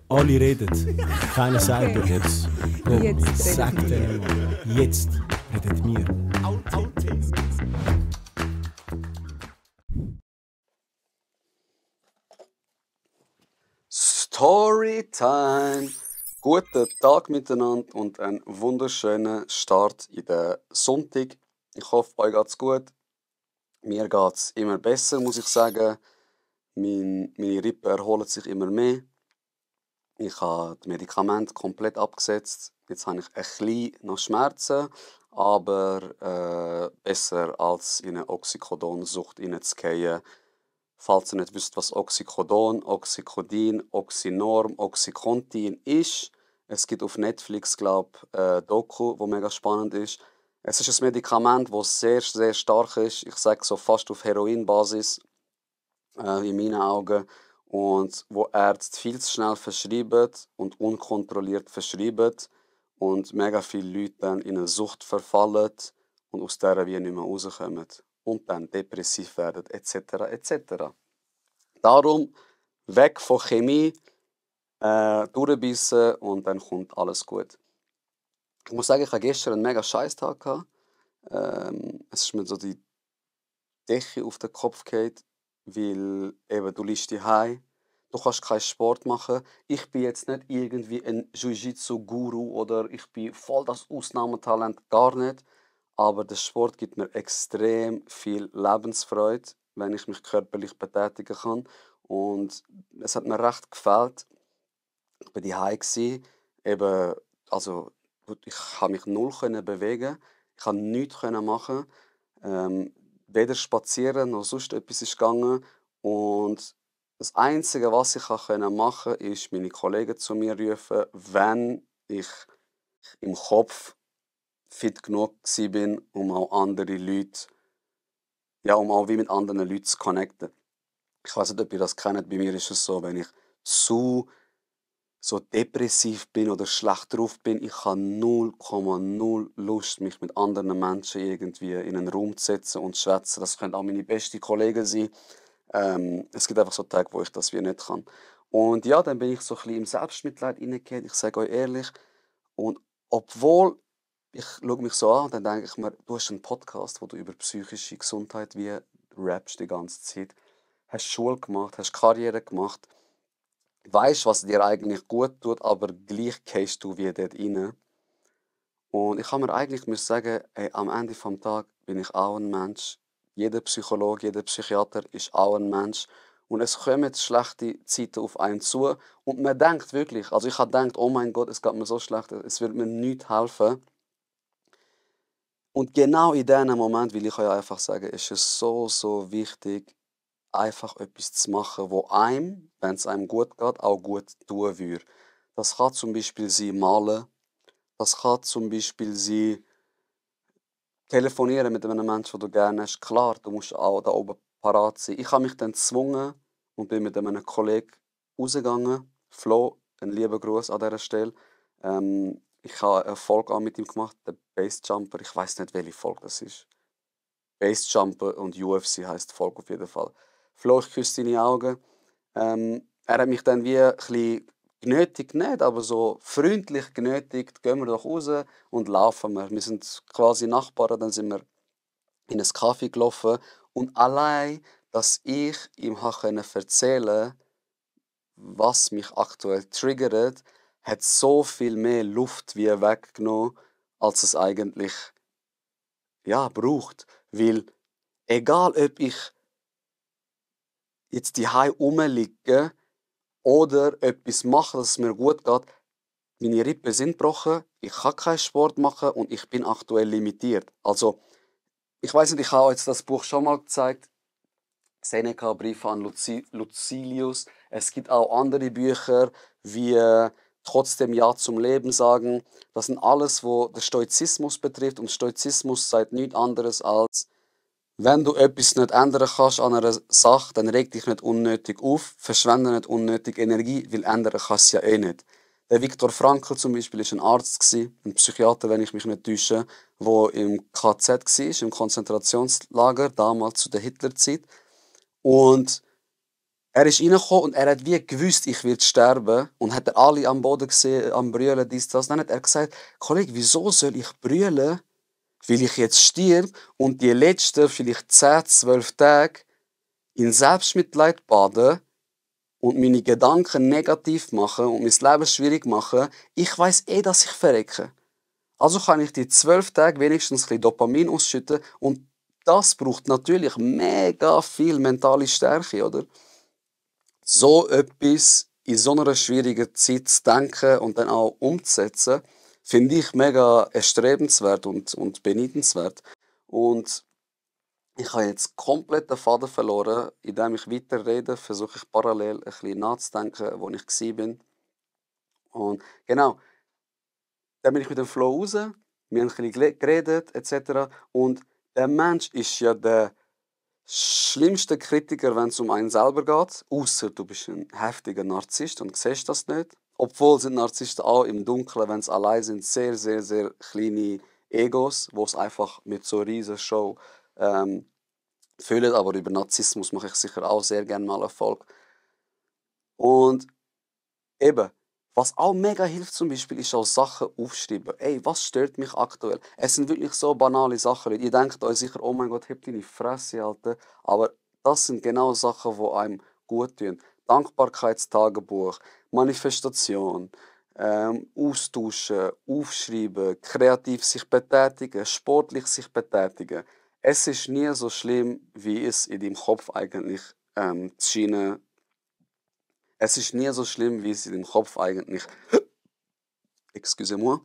Alle reden, keiner sagt Okay. jetzt. Jetzt Sag redet denen mal, jetzt redet wir. Storytime! Guten Tag miteinander und einen wunderschönen Start in den Sonntag. Ich hoffe, euch geht's gut. Mir geht's immer besser, muss ich sagen. Meine Rippen erholen sich immer mehr. Ich habe das Medikament komplett abgesetzt. Jetzt habe ich ein bisschen noch Schmerzen, aber besser als in eine Oxycodon-Sucht hineinzugehen. Falls ihr nicht wisst, was Oxycodon, Oxycodin, Oxynorm, Oxycontin ist, es gibt auf Netflix, glaube ich, ein Doku, wo mega spannend ist. Es ist ein Medikament, das sehr, sehr stark ist. Ich sage so fast auf Heroinbasis, in meinen Augen. Und wo Ärzte viel zu schnell verschreiben und unkontrolliert verschreiben und mega viele Leute dann in eine Sucht verfallen und aus dieser wie nicht mehr rauskommen und dann depressiv werden etc. etc. Darum weg von Chemie, durchbissen und dann kommt alles gut. Ich muss sagen, ich hatte gestern einen mega Scheiß-Tag gehabt. Es ist mir so die Decke auf den Kopf gefallen, weil eben du liegst daheim, du kannst keinen Sport machen. Ich bin jetzt nicht irgendwie ein Jiu-Jitsu-Guru oder ich bin voll das Ausnahmetalent, gar nicht. Aber der Sport gibt mir extrem viel Lebensfreude, wenn ich mich körperlich betätigen kann. Und es hat mir recht gefällt. Ich war daheim, eben, also ich konnte mich null bewegen, ich konnte nichts machen. Weder spazieren noch sonst etwas ist gegangen. Und das Einzige, was ich machen konnte, ist, meine Kollegen zu mir rufen, wenn ich im Kopf fit genug war, um auch andere Leute, ja, um auch wie mit anderen Leuten zu connecten. Ich weiß nicht, ob ihr das kennt, bei mir ist es so, wenn ich zu so depressiv bin oder schlecht drauf bin, ich habe 0,0 Lust, mich mit anderen Menschen irgendwie in einen Raum zu setzen und zu schwätzen. Das können auch meine besten Kollegen sein. Es gibt einfach so Tage, wo ich das wie nicht kann. Und ja, dann bin ich so ein bisschen im Selbstmitleid reingegangen, ich sage euch ehrlich. Und obwohl ich schaue mich so an, dann denke ich mir, du hast einen Podcast, wo du über psychische Gesundheit wie rappst die ganze Zeit. Hast Schule gemacht, hast Karriere gemacht, weißt, was dir eigentlich gut tut, aber gleich gehst du wie dort rein. Und ich kann mir eigentlich sagen, ey, am Ende des Tages bin ich auch ein Mensch. Jeder Psychologe, jeder Psychiater ist auch ein Mensch. Und es kommen schlechte Zeiten auf einen zu. Und man denkt wirklich, also ich habe gedacht, oh mein Gott, es geht mir so schlecht, es wird mir nichts helfen. Und genau in diesem Moment will ich euch einfach sagen, ist es so, so wichtig, einfach etwas zu machen, wo einem, wenn es einem gut geht, auch gut tun würde. Das kann zum Beispiel sein malen, das kann zum Beispiel sein telefonieren mit einem Menschen, den du gerne hast. Klar, du musst auch da oben parat sein. Ich habe mich dann gezwungen und bin mit einem Kollegen rausgegangen. Flo, ein lieber Gruß an dieser Stelle. Ich habe eine Folge auch mit ihm gemacht, der Bassjumper. Ich weiß nicht, welche Folge das ist. Bassjumper und UFC heisst die Folge auf jeden Fall. Flo, ich küsse deine Augen. Er hat mich dann wie ein bisschen genötigt, nicht, aber so freundlich genötigt, gehen wir doch raus und laufen wir. Wir sind quasi Nachbarn, dann sind wir in ein Café gelaufen und allein, dass ich ihm erzählen konnte, was mich aktuell triggert, hat so viel mehr Luft wie weggenommen, als es eigentlich ja, braucht. Weil egal, ob ich jetzt daheim rumliege oder etwas mache, dass es mir gut geht, meine Rippen sind gebrochen, ich kann keinen Sport machen und ich bin aktuell limitiert. Also, ich weiß nicht, ich habe jetzt das Buch schon mal gezeigt. Seneca, Briefe an Lucilius. Es gibt auch andere Bücher, wie Trotzdem Ja zum Leben sagen. Das sind alles, wo der Stoizismus betrifft. Und Stoizismus sagt nichts anderes als, wenn du etwas nicht ändern kannst an einer Sache, dann reg dich nicht unnötig auf, verschwende nicht unnötig Energie, weil ändern kannst du ja eh nicht. Der Viktor Frankl zum Beispiel war ein Arzt, ein Psychiater, wenn ich mich nicht täusche, der im KZ war, im Konzentrationslager, damals zu der Hitlerzeit. Und Er ist reingekommen und er hat wie gewusst, ich werde sterben. Und hat er alle am Boden gesehen, am Brüllen, dies, das. Dann hat er gesagt, Kollege, wieso soll ich brüllen, weil ich jetzt stirb und die letzten vielleicht 10, 12 Tage in Selbstmitleid baden und meine Gedanken negativ machen und mein Leben schwierig machen. Ich weiß dass ich verrecke. Also kann ich die 12 Tage wenigstens ein bisschen Dopamin ausschütten und das braucht natürlich mega viel mentale Stärke, oder? So etwas in so einer schwierigen Zeit zu denken und dann auch umzusetzen, finde ich mega erstrebenswert und beneidenswert. Und ich habe jetzt komplett den Faden verloren. Indem ich weiterrede, versuche ich parallel ein bisschen nachzudenken, wo ich war. Und genau, dann bin ich mit dem Flow raus, wir haben ein bisschen geredet etc. Und der Mensch ist ja der schlimmste Kritiker, wenn es um einen selber geht. Außer du bist ein heftiger Narzisst und siehst das nicht. Obwohl sind Narzissten auch im Dunkeln, wenn sie allein sind, sehr, sehr, sehr kleine Egos, wo es einfach mit so einer riesen Show füllen. Aber über Narzissmus mache ich sicher auch sehr gerne mal Erfolg. Und eben, was auch mega hilft zum Beispiel, ist auch Sachen aufschreiben. Ey, was stört mich aktuell? Es sind wirklich so banale Sachen. Ihr denkt euch sicher, oh mein Gott, hebt deine Fresse, Alter. Aber das sind genau Sachen, die einem gut tun. Dankbarkeitstagebuch, Manifestation, austauschen, aufschreiben, kreativ sich betätigen, sportlich sich betätigen. Es ist nie so schlimm, wie es in deinem Kopf eigentlich scheinen. Es ist nie so schlimm, wie es in deinem Kopf eigentlich excusez-moi,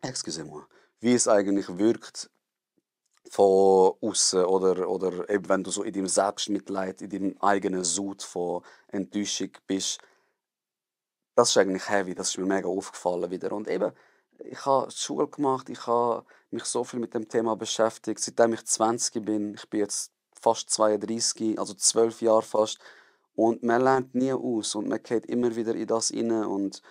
excusez-moi, wie es eigentlich wirkt von außen oder eben wenn du so in deinem Selbstmitleid, in deinem eigenen Sud von Enttäuschung bist. Das ist eigentlich heavy, das ist mir mega aufgefallen wieder. Und eben, ich habe Schule gemacht, ich habe mich so viel mit dem Thema beschäftigt, seitdem ich 20 bin. Ich bin jetzt fast 32, also 12 Jahre fast. Und man lernt nie aus und man geht immer wieder in das rein. Und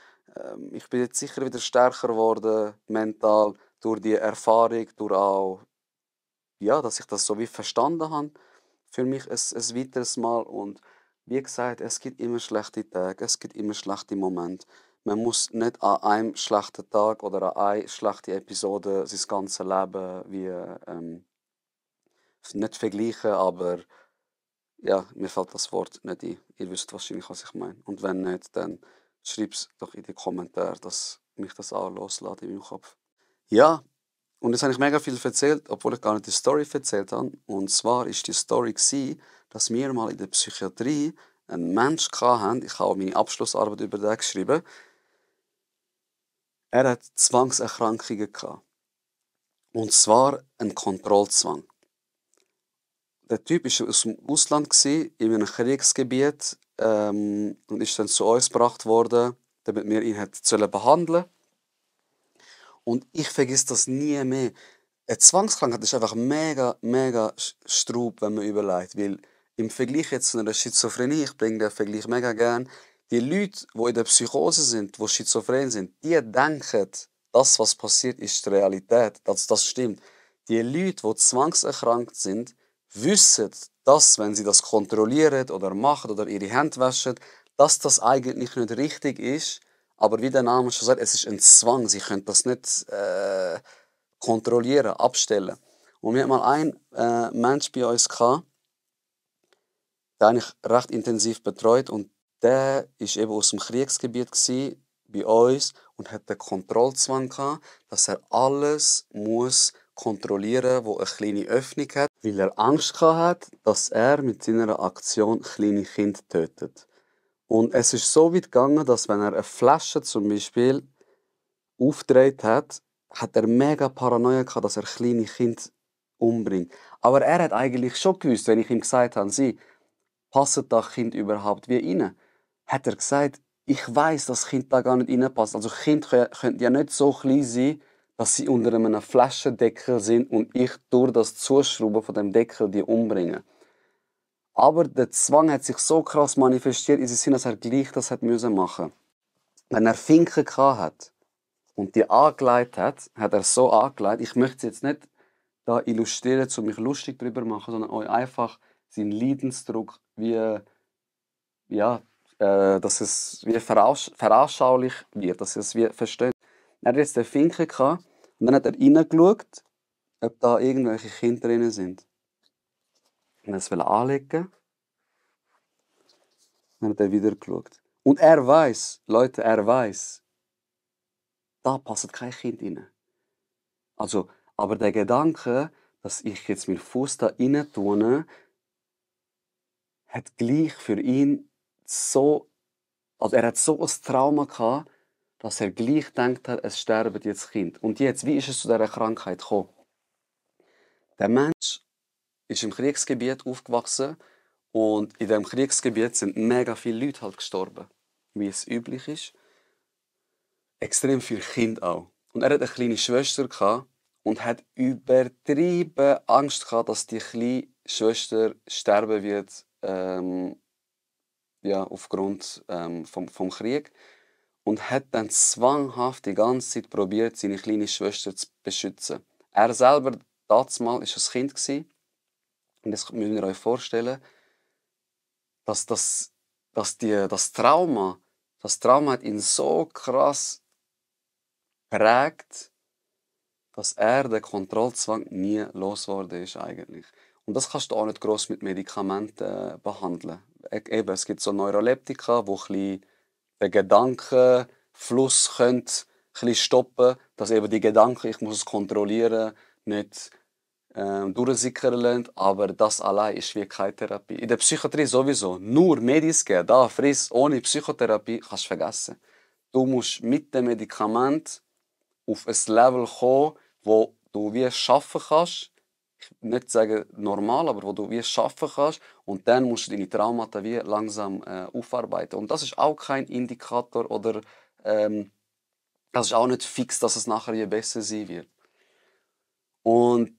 ich bin jetzt sicher wieder stärker geworden, mental, durch die Erfahrung, durch auch, ja, dass ich das so wie verstanden habe. Für mich ein weiteres Mal. Und wie gesagt, es gibt immer schlechte Tage, es gibt immer schlechte Momente. Man muss nicht an einem schlechten Tag oder an einer schlechten Episode sein ganzes Leben wie nicht vergleichen, aber ja, mir fällt das Wort nicht ein. Ihr wisst wahrscheinlich, was ich meine. Und wenn nicht, dann schreibt es doch in die Kommentare, dass mich das auch loslässt in meinem Kopf. Ja, und jetzt habe ich mega viel erzählt, obwohl ich gar nicht die Story erzählt habe. Und zwar war die Story, dass wir mal in der Psychiatrie einen Menschen hatten. Ich habe auch meine Abschlussarbeit über den geschrieben. Er hat Zwangserkrankungen gehabt. Und zwar einen Kontrollzwang. Der Typ war aus dem Ausland, in einem Kriegsgebiet, und ist dann zu uns gebracht worden, damit wir ihn behandeln sollen. Und ich vergesse das nie mehr. Eine Zwangskrankheit ist einfach mega, mega Straub, wenn man überlegt. Weil im Vergleich jetzt zu einer Schizophrenie, ich bringe den Vergleich mega gern, die Leute, die in der Psychose sind, die schizophren sind, die denken, das, was passiert, ist die Realität. Das stimmt. Die Leute, die zwangserkrankt sind, wissen, dass, wenn sie das kontrollieren oder machen oder ihre Hände waschen, dass das eigentlich nicht richtig ist. Aber wie der Name schon sagt, es ist ein Zwang. Sie können das nicht kontrollieren, abstellen. Und wir hatten mal einen Mensch bei uns gehabt, den ich recht intensiv betreut und der ist eben aus dem Kriegsgebiet bei uns und hat den Kontrollzwang gehabt, dass er alles muss kontrollieren, wo eine kleine Öffnung hat, weil er Angst hat, dass er mit seiner Aktion kleine Kinder tötet. Und es ist so weit gegangen, dass wenn er eine Flasche zum Beispiel aufgedreht hat, hat er mega Paranoia gehabt, dass er kleine Kinder umbringt. Aber er hat eigentlich schon gewusst, wenn ich ihm gesagt habe, sie passen das Kind überhaupt wie rein? Hat er gesagt, ich weiß, dass Kind da gar nicht reinpasst. Also Kinder können ja nicht so klein sein, dass sie unter einem Flaschendeckel sind und ich durch das Zuschrauben von dem Deckel die umbringe. Aber der Zwang hat sich so krass manifestiert, in dem Sinne, dass er gleich das hat machen müssen. Wenn er Finken hat und die angelegt hat, hat er so angelegt, ich möchte es jetzt nicht da illustrieren, um mich lustig darüber zu machen, sondern euch einfach seinen Leidensdruck ja, dass es wie veranschaulich wird, dass es wie versteht. Er hat jetzt den Finken gehabt und dann hat er reingeschaut, ob da irgendwelche Kinder drin sind. Und er es anlegen. Dann hat er wieder geschaut. Und er weiß, Leute, er weiß, da passt kein Kind rein. Also, aber der Gedanke, dass ich jetzt meinen Fuß da rein tue, hat gleich für ihn so, also er hat so ein Trauma gehabt, dass er gleich gedacht hat, es sterben jetzt Kinder. Und jetzt, wie ist es zu dieser Krankheit gekommen? Der Mensch ist im Kriegsgebiet aufgewachsen und in diesem Kriegsgebiet sind mega viele Leute halt gestorben, wie es üblich ist. Extrem viele Kinder auch. Und er hat eine kleine Schwester gehabt und hat übertrieben Angst gehabt, dass die kleine Schwester sterben wird, ja, aufgrund vom Krieg. Und hat dann zwanghaft die ganze Zeit probiert, seine kleine Schwester zu beschützen. Er selber, damals war ein Kind gewesen. Und jetzt müsst ihr euch vorstellen, dass das Trauma hat ihn so krass prägt, dass er den Kontrollzwang nie losgeworden ist eigentlich. Und das kannst du auch nicht gross mit Medikamenten behandeln. Eben, es gibt so Neuroleptika, wo den Gedankenfluss ein bisschen stoppen, dass eben die Gedanken, ich muss es kontrollieren, nicht durchsickern lassen. Aber das allein ist wie keine Therapie. In der Psychiatrie sowieso. Nur Medis geben, da friss, ohne Psychotherapie, kannst du vergessen. Du musst mit dem Medikament auf ein Level kommen, wo du wie schaffen kannst. Ich will nicht sagen normal, aber wo du wie schaffen kannst. Und dann musst du deine Traumata wie langsam aufarbeiten. Und das ist auch kein Indikator oder das ist auch nicht fix, dass es nachher je besser sein wird. Und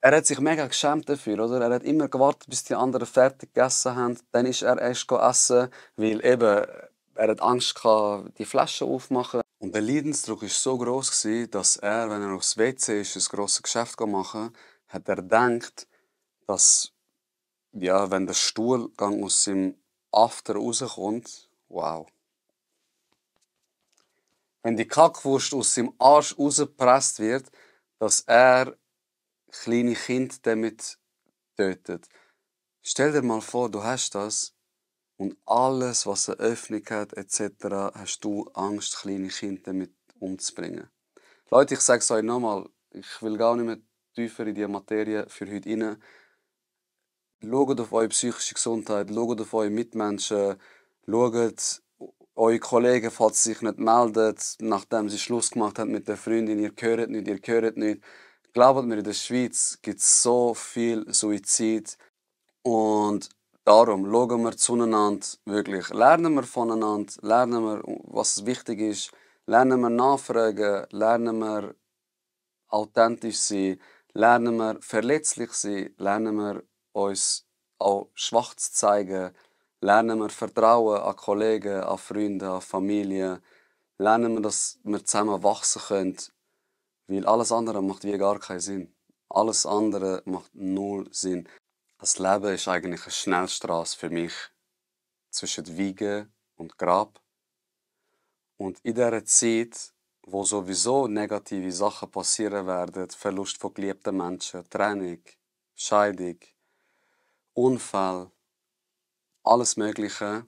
er hat sich mega geschämt dafür, oder? Er hat immer gewartet, bis die anderen fertig gegessen haben. Dann ist er erst essen, weil eben er hat Angst gehabt, die Flasche aufmachen. Und der Leidensdruck war so groß, dass er, wenn er aufs WC ist, ein grosses Geschäft machen, hat er gedacht, dass, ja, wenn der Stuhlgang aus seinem After rauskommt, wow. Wenn die Kackwurst aus seinem Arsch rausgepresst wird, dass er kleine Kinder damit tötet. Stell dir mal vor, du hast das und alles, was eine Öffnung hat, etc., hast du Angst, kleine Kinder damit umzubringen. Leute, ich sage es euch nochmal, ich will gar nicht mehr tiefer in diese Materie für heute rein. Schaut auf eure psychische Gesundheit, schaut auf eure Mitmenschen, schaut eure Kollegen, falls sie sich nicht melden, nachdem sie Schluss gemacht haben mit der Freundin, ihr hört nicht. Glaubt mir, in der Schweiz gibt es so viel Suizid. Und darum schauen wir zueinander wirklich. Lernen wir voneinander, lernen wir, was wichtig ist, lernen wir nachfragen, lernen wir authentisch sein, lernen wir verletzlich sein, lernen wir uns auch schwach zu zeigen, lernen wir Vertrauen an Kollegen, an Freunde, an Familie, lernen wir, dass wir zusammen wachsen können, weil alles andere macht wie gar keinen Sinn. Alles andere macht null Sinn. Das Leben ist eigentlich eine Schnellstraße für mich zwischen Wiege und Grab. Und in dieser Zeit, wo sowieso negative Sachen passieren werden, Verlust von geliebten Menschen, Trennung, Scheidung, Unfall, alles Mögliche,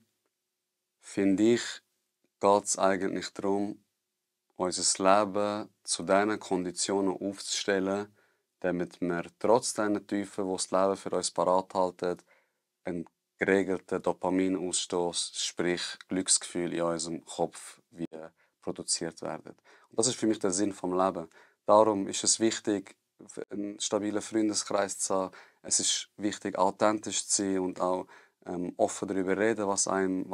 finde ich, geht es eigentlich darum, unser Leben zu diesen Konditionen aufzustellen, damit wir trotz diesen Tiefen, die das Leben für uns parat halten, einen geregelten Dopaminausstoß, sprich Glücksgefühl in unserem Kopf, wieder produziert werden. Und das ist für mich der Sinn vom Leben. Darum ist es wichtig, einen stabilen Freundeskreis zu haben. Es ist wichtig, authentisch zu sein und auch offen darüber reden, was einem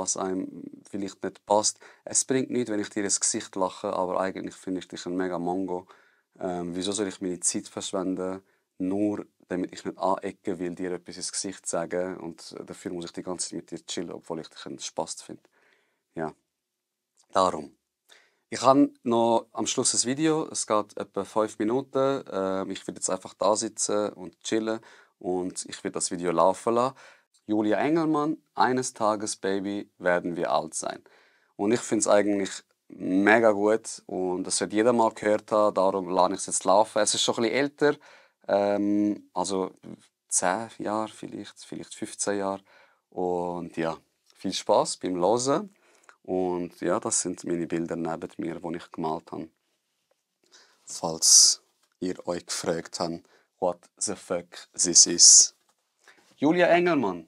vielleicht nicht passt. Es bringt nichts, wenn ich dir ins Gesicht lache, aber eigentlich finde ich dich ein mega Mongo. Wieso soll ich meine Zeit verschwenden, nur damit ich nicht anecken will, dir etwas ins Gesicht sagen und dafür muss ich die ganze Zeit mit dir chillen, obwohl ich dich einen Spaß finde. Ja, darum. Ich habe noch am Schluss ein Video, es geht etwa 5 Minuten. Ich werde jetzt einfach da sitzen und chillen und ich werde das Video laufen lassen. Julia Engelmann, eines Tages, Baby, werden wir alt sein. Und ich finde es eigentlich mega gut und das wird jeder mal gehört haben, darum lasse ich es jetzt laufen. Es ist schon ein bisschen älter, also 10 Jahre, vielleicht 15 Jahre. Und ja, viel Spaß beim Hören. Und ja, das sind meine Bilder neben mir, die ich gemalt habe. Falls ihr euch gefragt habt, what the fuck this is. Julia Engelmann,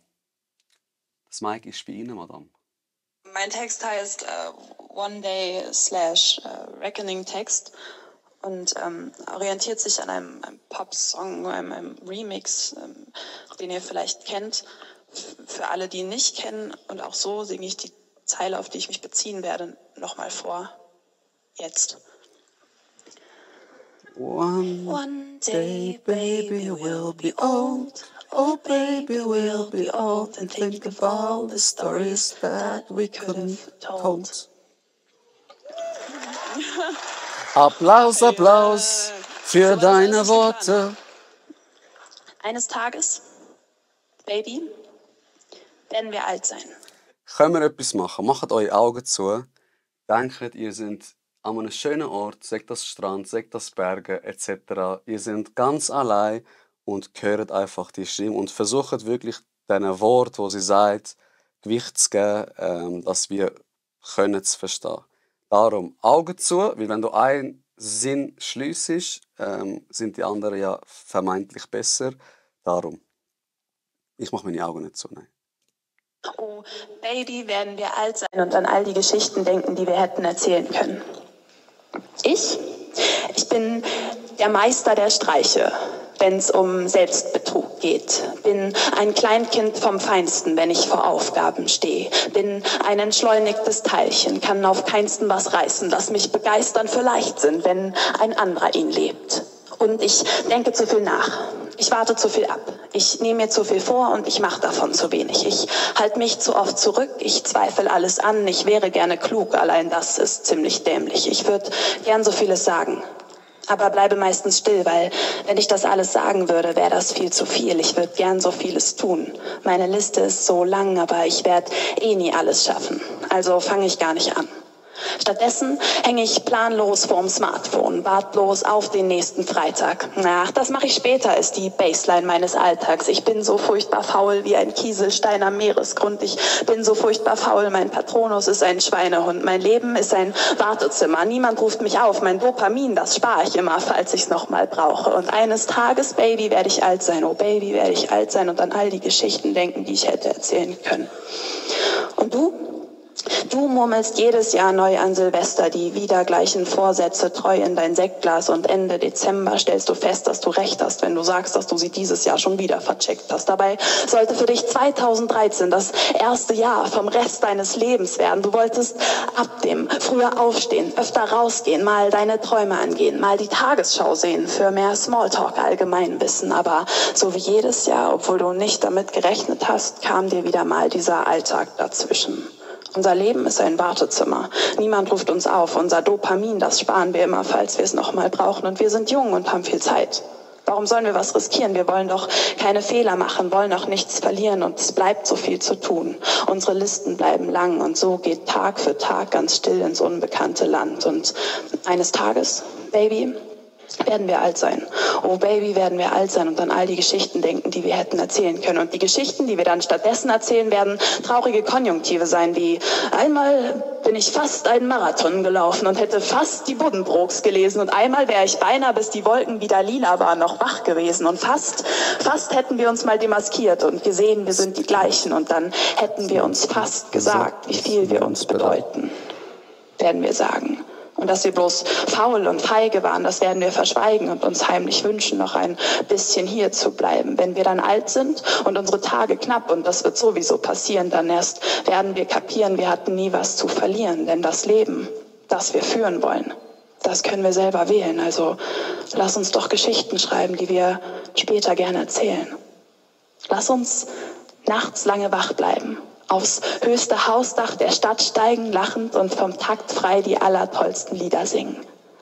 das Mic ist bei Ihnen, Madame. Mein Text heißt One Day / Reckoning Text und orientiert sich an einem Pop-Song, einem Remix, den ihr vielleicht kennt. Für alle, die ihn nicht kennen, und auch so singe ich die Zeile, auf die ich mich beziehen werde, nochmal vor. Jetzt. One day, baby, we'll be old. Oh, baby, we'll be old. And think of all the stories that we could have told. Applaus, Applaus für deine Worte. Eines Tages, Baby, werden wir alt sein. Können wir etwas machen? Macht eure Augen zu. Denkt, ihr seid an einem schönen Ort, sagt das Strand, sagt das Berge etc. Ihr seid ganz allein und hört einfach die Stimme und versucht wirklich diesen Wort, wo sie sagt, Gewicht zu geben, dass wir können es verstehen. Darum Augen zu, weil wenn du einen Sinn schliessest, sind die anderen ja vermeintlich besser. Darum, ich mache meine Augen nicht zu, nein. Oh, Baby, werden wir alt sein und an all die Geschichten denken, die wir hätten erzählen können. Ich bin der Meister der Streiche, wenn es um Selbstbetrug geht. Bin ein Kleinkind vom Feinsten, wenn ich vor Aufgaben stehe. Bin ein entschleunigtes Teilchen, kann auf keinsten was reißen. Lass mich begeistern für Leichtsinn, wenn ein anderer ihn lebt. Und ich denke zu viel nach. Ich warte zu viel ab. Ich nehme mir zu viel vor und ich mache davon zu wenig. Ich halte mich zu oft zurück. Ich zweifle alles an. Ich wäre gerne klug. Allein das ist ziemlich dämlich. Ich würde gern so vieles sagen. Aber bleibe meistens still, weil wenn ich das alles sagen würde, wäre das viel zu viel. Ich würde gern so vieles tun. Meine Liste ist so lang, aber ich werde nie alles schaffen. Also fange ich gar nicht an. Stattdessen hänge ich planlos vorm Smartphone, wartlos auf den nächsten Freitag. Ach, das mache ich später, ist die Baseline meines Alltags. Ich bin so furchtbar faul wie ein Kieselstein am Meeresgrund. Ich bin so furchtbar faul, mein Patronus ist ein Schweinehund. Mein Leben ist ein Wartezimmer. Niemand ruft mich auf. Mein Dopamin, das spare ich immer, falls ich es nochmal brauche. Und eines Tages, Baby, werde ich alt sein. Oh, Baby, werde ich alt sein und an all die Geschichten denken, die ich hätte erzählen können. Und du? Du murmelst jedes Jahr neu an Silvester die wieder gleichen Vorsätze treu in dein Sektglas und Ende Dezember stellst du fest, dass du recht hast, wenn du sagst, dass du sie dieses Jahr schon wieder vercheckt hast. Dabei sollte für dich 2013 das erste Jahr vom Rest deines Lebens werden. Du wolltest abnehmen, früher aufstehen, öfter rausgehen, mal deine Träume angehen, mal die Tagesschau sehen für mehr Smalltalk, Allgemeinwissen. Aber so wie jedes Jahr, obwohl du nicht damit gerechnet hast, kam dir wieder mal dieser Alltag dazwischen. Unser Leben ist ein Wartezimmer. Niemand ruft uns auf. Unser Dopamin, das sparen wir immer, falls wir es nochmal brauchen. Und wir sind jung und haben viel Zeit. Warum sollen wir was riskieren? Wir wollen doch keine Fehler machen, wollen auch nichts verlieren. Und es bleibt so viel zu tun. Unsere Listen bleiben lang. Und so geht Tag für Tag ganz still ins unbekannte Land. Und eines Tages, Baby, werden wir alt sein. Oh Baby, werden wir alt sein und an all die Geschichten denken, die wir hätten erzählen können. Und die Geschichten, die wir dann stattdessen erzählen, werden traurige Konjunktive sein, wie einmal bin ich fast einen Marathon gelaufen und hätte fast die Buddenbrooks gelesen und einmal wäre ich beinahe, bis die Wolken wieder lila waren, noch wach gewesen und fast hätten wir uns mal demaskiert und gesehen, wir sind die Gleichen und dann hätten wir uns fast gesagt, wie viel wir uns bedeuten, werden wir sagen. Und dass wir bloß faul und feige waren, das werden wir verschweigen und uns heimlich wünschen, noch ein bisschen hier zu bleiben. Wenn wir dann alt sind und unsere Tage knapp, und das wird sowieso passieren, dann erst werden wir kapieren, wir hatten nie was zu verlieren. Denn das Leben, das wir führen wollen, das können wir selber wählen. Also lass uns doch Geschichten schreiben, die wir später gerne erzählen. Lass uns nachts lange wach bleiben. Aufs höchste Hausdach der Stadt steigen, lachend und vom Takt frei die allertollsten Lieder singen.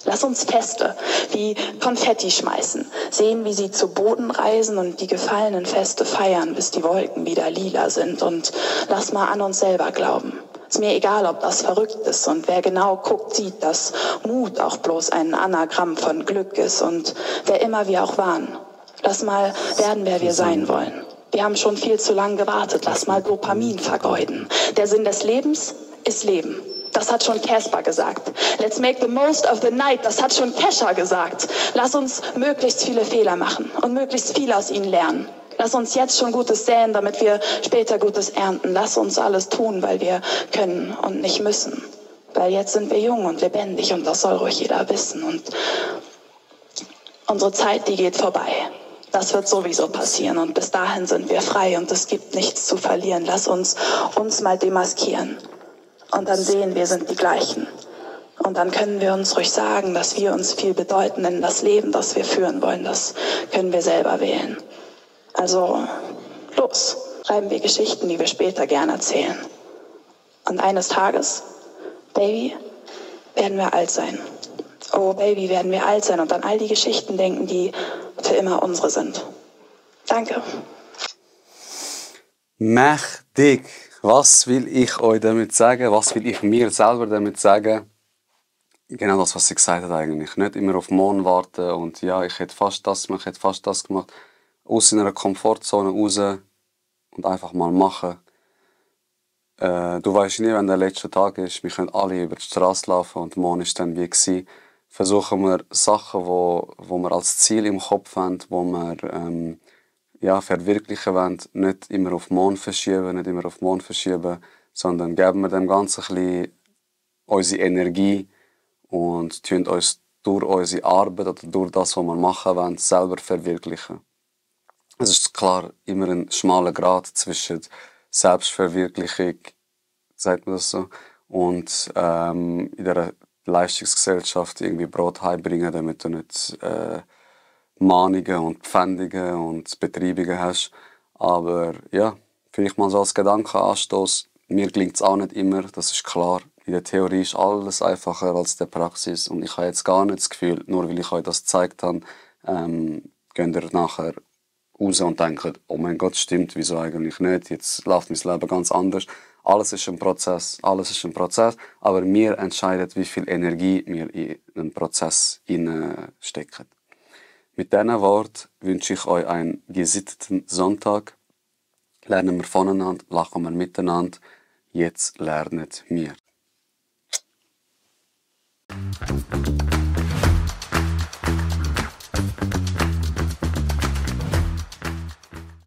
Lass uns Feste wie Konfetti schmeißen, sehen, wie sie zu Boden reisen und die gefallenen Feste feiern, bis die Wolken wieder lila sind. Und lass mal an uns selber glauben. Ist mir egal, ob das verrückt ist, und wer genau guckt, sieht, dass Mut auch bloß ein Anagramm von Glück ist, und wer immer wir auch waren. Lass mal werden, wer wir sein wollen. Wir haben schon viel zu lange gewartet. Lass mal Dopamin vergeuden. Der Sinn des Lebens ist Leben. Das hat schon Casper gesagt. Let's make the most of the night. Das hat schon Kesha gesagt. Lass uns möglichst viele Fehler machen und möglichst viel aus ihnen lernen. Lass uns jetzt schon Gutes säen, damit wir später Gutes ernten. Lass uns alles tun, weil wir können und nicht müssen. Weil jetzt sind wir jung und lebendig, und das soll ruhig jeder wissen. Und unsere Zeit, die geht vorbei. Das wird sowieso passieren, und bis dahin sind wir frei und es gibt nichts zu verlieren. Lass uns mal demaskieren. Und dann sehen wir sind die gleichen. Und dann können wir uns ruhig sagen, dass wir uns viel bedeuten, denn das Leben, das wir führen wollen, das können wir selber wählen. Also los, schreiben wir Geschichten, die wir später gern erzählen. Und eines Tages, Baby, werden wir alt sein. Oh Baby, werden wir alt sein und an all die Geschichten denken, die für immer unsere sind. Danke. Mächtig! Was will ich euch damit sagen? Was will ich mir selber damit sagen? Genau das, was sie gesagt hat eigentlich. Nicht immer auf den Mond warten und ja, ich hätte fast das gemacht, ich hätte fast das gemacht. Aus einer Komfortzone raus und einfach mal machen. Du weißt nie, wenn der letzte Tag ist. Wir können alle über die Straße laufen und morgen ist dann wie gewesen. Versuchen wir Sachen, wo wir als Ziel im Kopf haben, wo wir verwirklichen wollen, nicht immer auf den Mond verschieben, sondern geben wir dem Ganzen ein bisschen unsere Energie und tun uns durch unsere Arbeit oder durch das, was wir machen wollen, selber verwirklichen. Es ist klar immer ein schmaler Grat zwischen Selbstverwirklichung, sagt man das so, und in der Leistungsgesellschaft irgendwie Brot heimbringen, damit du nicht Mahnungen und Pfändungen und Betreibungen hast. Aber ja, vielleicht mal so als Gedankenanstoß. Mir gelingt es auch nicht immer, das ist klar. In der Theorie ist alles einfacher als in der Praxis. Und ich habe jetzt gar nicht das Gefühl, nur weil ich euch das gezeigt habe, geht ihr nachher raus und denkt, oh mein Gott, stimmt, wieso eigentlich nicht? Jetzt läuft mein Leben ganz anders. Alles ist ein Prozess, aber wir entscheiden, wie viel Energie wir in einen Prozess stecken. Mit diesen Worten wünsche ich euch einen gesitteten Sonntag. Lernen wir voneinander, lachen wir miteinander. Jetzt lernet wir.